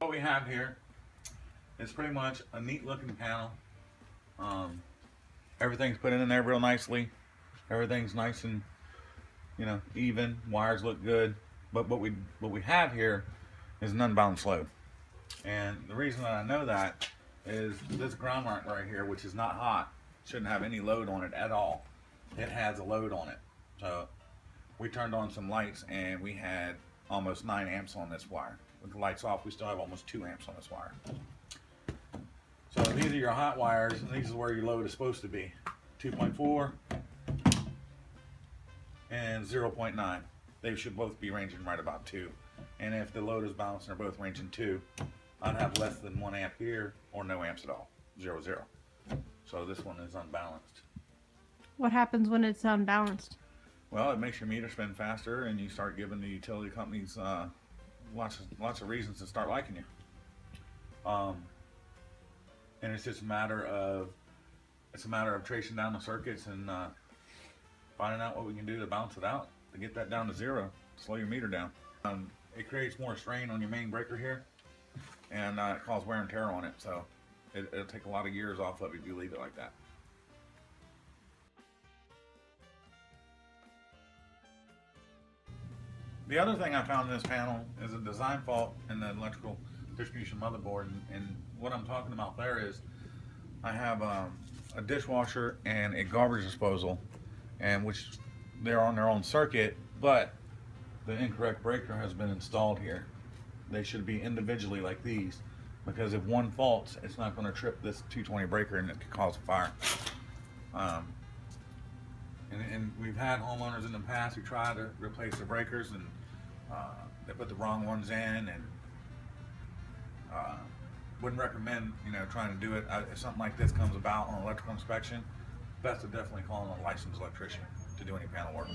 What we have here is pretty much a neat looking panel. Everything's put in there real nicely. Everything's nice and even. Wires look good. But what we have here is an unbalanced load. And the reason that I know that is this ground mount right here, which is not hot, shouldn't have any load on it at all. It has a load on it. So we turned on some lights and we had almost 9 amps on this wire. With the lights off, we still have almost 2 amps on this wire. So these are your hot wires, and these is where your load is supposed to be. 2.4 and 0.9. They should both be ranging right about 2. And if the load is balanced and they're both ranging 2, I'd have less than 1 amp here or no amps at all. 0, 0. So this one is unbalanced. What happens when it's unbalanced? Well, it makes your meter spin faster, and you start giving the utility companies lots of reasons to start liking you. And it's just a matter of tracing down the circuits and finding out what we can do to balance it out to get that down to 0, slow your meter down. It creates more strain on your main breaker here, and it causes wear and tear on it. So it'll take a lot of years off of it if you leave it like that. The other thing I found in this panel is a design fault in the electrical distribution motherboard, and what I'm talking about there is I have a dishwasher and a garbage disposal, and which they're on their own circuit, but the incorrect breaker has been installed here. They should be individually like these, because if one faults, it's not going to trip this 220 breaker and it could cause a fire. And we've had homeowners in the past who try to replace the breakers, and they put the wrong ones in, and wouldn't recommend trying to do it. If something like this comes about on electrical inspection, best to definitely call a licensed electrician to do any panel work.